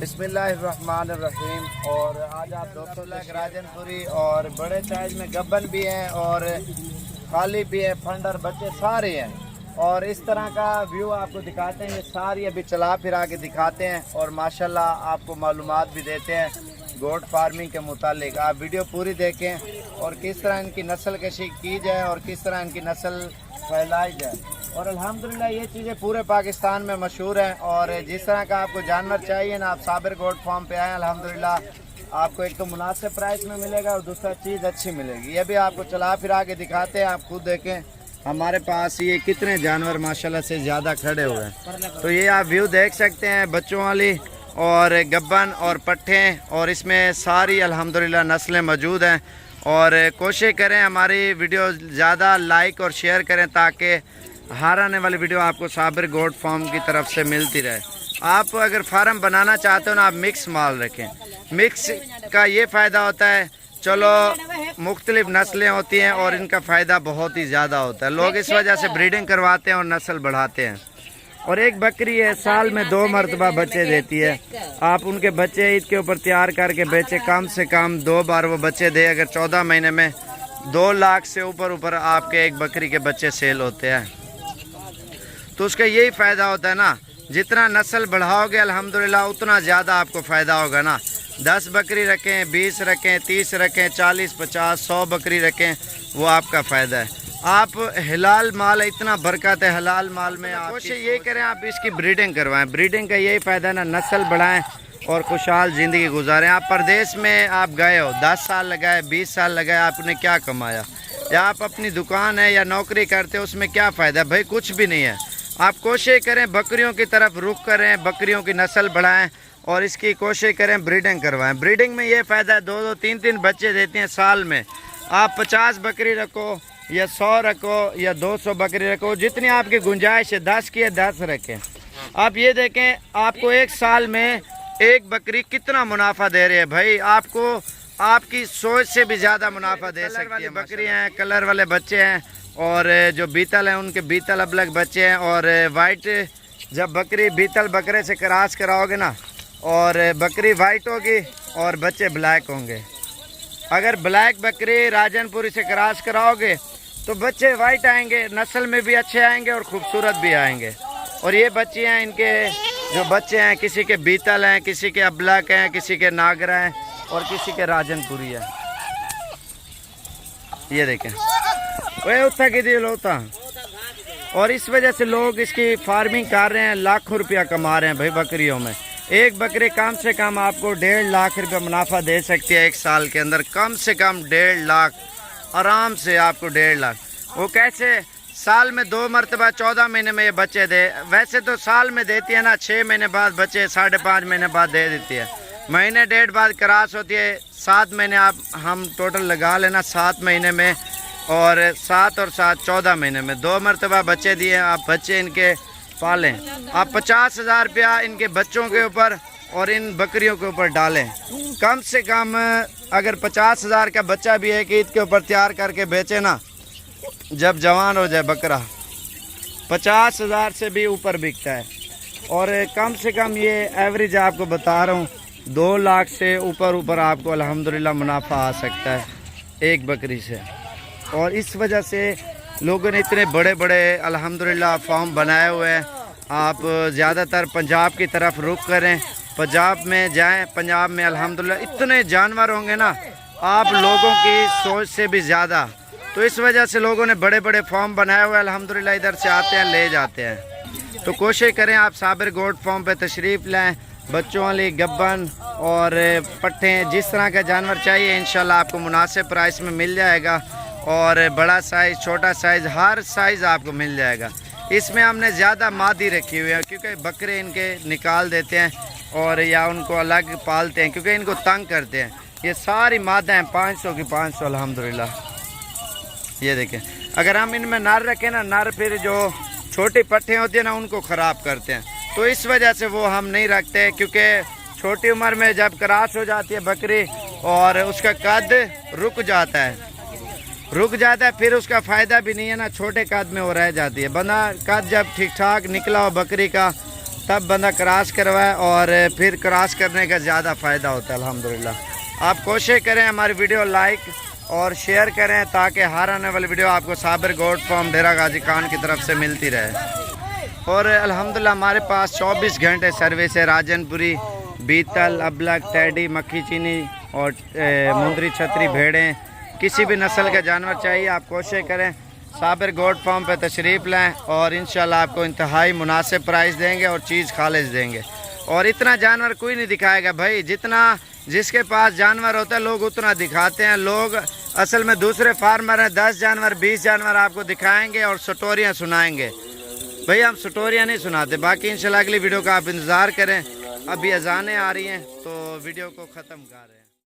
बिस्मिल्लाहिर्रहमानिर्रहीम। और आज आप दोस्तों राजन पुरी और बड़े साइज में गब्बन भी हैं और खाली भी है, फंडर बच्चे सारे हैं। और इस तरह का व्यू आपको दिखाते हैं, ये सारी अभी चला फिरा के दिखाते हैं और माशाल्लाह आपको मालूमात भी देते हैं गोट फार्मिंग के मुतालिक। आप वीडियो पूरी देखें और किस तरह इनकी नस्ल कशी की जाए और किस तरह इनकी नस्ल फैलाई जाए। और अल्हम्दुलिल्लाह ये चीज़ें पूरे पाकिस्तान में मशहूर हैं। और जिस तरह का आपको जानवर चाहिए ना, आप साबिर गोट फार्म पे आएँ, अल्हम्दुलिल्लाह आपको एक तो मुनासिब प्राइस में मिलेगा और दूसरा चीज़ अच्छी मिलेगी। ये भी आपको चला फिरा के दिखाते हैं, आप खुद देखें हमारे पास ये कितने जानवर माशाल्लाह से ज़्यादा खड़े हुए हैं। तो ये आप व्यू देख सकते हैं, बच्चों वाली और गब्बन और पट्ठे, और इसमें सारी अल्हम्दुलिल्लाह नस्लें मौजूद हैं। और कोशिश करें हमारी वीडियो ज़्यादा लाइक और शेयर करें ताकि हर आने वाली वीडियो आपको साबिर गोट फार्म की तरफ से मिलती रहे। आप अगर फार्म बनाना चाहते हो ना, आप मिक्स माल रखें। मिक्स का ये फ़ायदा होता है, चलो मुख्तलिफ नस्लें होती हैं और इनका फ़ायदा बहुत ही ज़्यादा होता है। लोग इस वजह से ब्रीडिंग करवाते हैं और नस्ल बढ़ाते हैं। और एक बकरी है साल में 2 मरतबा बच्चे देती है। आप उनके बच्चे ईद के ऊपर तैयार करके बेचे, कम से कम 2 बार वो बच्चे दे। अगर 14 महीने में 2 लाख से ऊपर आपके एक बकरी के बच्चे सेल होते हैं। तो उसका यही फ़ायदा होता है ना, जितना नस्ल बढ़ाओगे अल्हम्दुलिल्लाह उतना ज़्यादा आपको फ़ायदा होगा ना। 10 बकरी रखें, 20 रखें, 30 रखें, 40, 50, 100 बकरी रखें, वो आपका फ़ायदा है। आप हलाल माल, इतना बरकत है हलाल माल में। आप कोशिश ये करें आप इसकी ब्रीडिंग करवाएं। ब्रीडिंग का यही फ़ायदा है ना, नस्ल बढ़ाएं और खुशहाल ज़िंदगी गुजारें। आप परदेश में आप गए हो, 10 साल लगाए, 20 साल लगाए, आपने क्या कमाया? या आप अपनी दुकान है या नौकरी करते हो, उसमें क्या फ़ायदा है? भाई कुछ भी नहीं है। आप कोशिश करें बकरियों की तरफ रुख करें, बकरियों की नस्ल बढ़ाएं और इसकी कोशिश करें ब्रीडिंग करवाएं। ब्रीडिंग में ये फ़ायदा है, 2-2, 3-3 बच्चे देती हैं साल में। आप 50 बकरी रखो या 100 रखो या 200 बकरी रखो, जितनी आपकी गुंजाइश है, 10 की है 10 रखें। आप ये देखें आपको एक साल में एक बकरी कितना मुनाफा दे रही है। भाई आपको आपकी सोच से भी ज़्यादा मुनाफा दे सकती है। बकरियाँ हैं, कलर वाले बच्चे हैं, और जो बीतल हैं उनके बीतल अलग बच्चे हैं। और वाइट, जब बकरी बीतल बकरे से क्रॉस कराओगे ना, और बकरी वाइट होगी और बच्चे ब्लैक होंगे। अगर ब्लैक बकरी राजनपुरी से क्रॉस कराओगे तो बच्चे वाइट आएंगे, नस्ल में भी अच्छे आएंगे और खूबसूरत भी आएंगे। और ये बच्चे हैं, इनके जो बच्चे हैं, किसी के बीतल हैं, किसी के अब्लक हैं, किसी के नागरा हैं और किसी के राजनपुरी है। ये देखें वही उत्था की दिल होता। और इस वजह से लोग इसकी फार्मिंग कर रहे हैं, लाखों रुपया कमा रहे हैं भाई बकरियों में। एक बकरी कम से कम आपको 1.5 लाख रुपया मुनाफा दे सकती है एक साल के अंदर। कम से कम 1.5 लाख आराम से, आपको 1.5 लाख। वो कैसे? साल में 2 मरतबा 14 महीने में ये बच्चे दे। वैसे तो साल में देती है ना, 6 महीने बाद बच्चे 5.5 महीने बाद दे देती है। महीने 1.5 बाद क्रॉस होती है। 7 महीने आप हम टोटल लगा लेना 7 महीने में, और 7 और 7 14 महीने में 2 मरतबा बच्चे दिए। आप बच्चे इनके पालें, आप 50,000 रुपया इनके बच्चों के ऊपर और इन बकरियों के ऊपर डालें। कम से कम अगर 50,000 का बच्चा भी एक ईद के ऊपर तैयार करके बेचे ना, जब जवान हो जाए बकरा, 50,000 से भी ऊपर बिकता है। और कम से कम ये एवरेज आपको बता रहा हूँ, 2 लाख से ऊपर आपको अल्हम्दुलिल्लाह मुनाफा आ सकता है एक बकरी से। और इस वजह से लोगों ने इतने बड़े बड़े अल्हम्दुलिल्लाह फार्म बनाए हुए हैं। आप ज़्यादातर पंजाब की तरफ रुख करें, पंजाब में जाएं। पंजाब में अल्हम्दुलिल्लाह इतने जानवर होंगे ना, आप लोगों की सोच से भी ज़्यादा। तो इस वजह से लोगों ने बड़े बड़े फार्म बनाए हुए हैं, अल्हम्दुलिल्लाह इधर से आते हैं ले जाते हैं। तो कोशिश करें आप साबिर गोट फार्म पे तशरीफ़ लाएँ। बच्चों वाली गब्बन और पट्ठे, जिस तरह का जानवर चाहिए इंशाल्लाह आपको मुनासिब प्राइस में मिल जाएगा। और बड़ा साइज़, छोटा साइज़, हर साइज़ आपको मिल जाएगा। इसमें हमने ज़्यादा मादी रखी हुई है क्योंकि बकरे इनके निकाल देते हैं और या उनको अलग पालते हैं क्योंकि इनको तंग करते हैं। ये सारी मादा हैं 500 की 500 अल्हम्दुलिल्लाह। ये देखें, अगर हम इनमें नर रखें ना, नर फिर जो छोटी पट्ठे होती हैं ना उनको ख़राब करते हैं। तो इस वजह से वो हम नहीं रखते, क्योंकि छोटी उम्र में जब क्रॉस हो जाती है बकरी और उसका कद रुक जाता है, फिर उसका फ़ायदा भी नहीं है ना, छोटे कद में वो रह जाती है। बंदा कद जब ठीक ठाक निकला हो बकरी का तब बंदा क्रॉस करवाए और फिर क्रॉस करने का ज़्यादा फ़ायदा होता है अल्हम्दुलिल्लाह। आप कोशिश करें हमारी वीडियो लाइक और शेयर करें ताकि हर आने वाली वीडियो आपको साबिर गोट फार्म डेरा गाजी खान की तरफ से मिलती रहे। और अल्हम्दुलिल्लाह हमारे पास 24 घंटे सर्विस है। राजनपुरी, बीतल, अबलग, टैडी, मक्खी चीनी और मुंदरी छतरी भेड़ें, किसी भी नस्ल के जानवर चाहिए आप कोशिश करें साबिर गोट फार्म पे तशरीफ़ लें और इंशाल्लाह आपको इंतहाई मुनासिब प्राइस देंगे और चीज़ खालिस देंगे। और इतना जानवर कोई नहीं दिखाएगा भाई, जितना जिसके पास जानवर होता है लोग उतना दिखाते हैं। लोग असल में दूसरे फार्मर हैं, 10 जानवर 20 जानवर आपको दिखाएंगे और स्टोरियाँ सुनाएंगे। भाई हम स्टोरियाँ नहीं सुनाते। बाकी इंशाल्लाह अगली वीडियो का आप इंतज़ार करें। अभी अजानें आ रही हैं तो वीडियो को ख़त्म कर रहे हैं।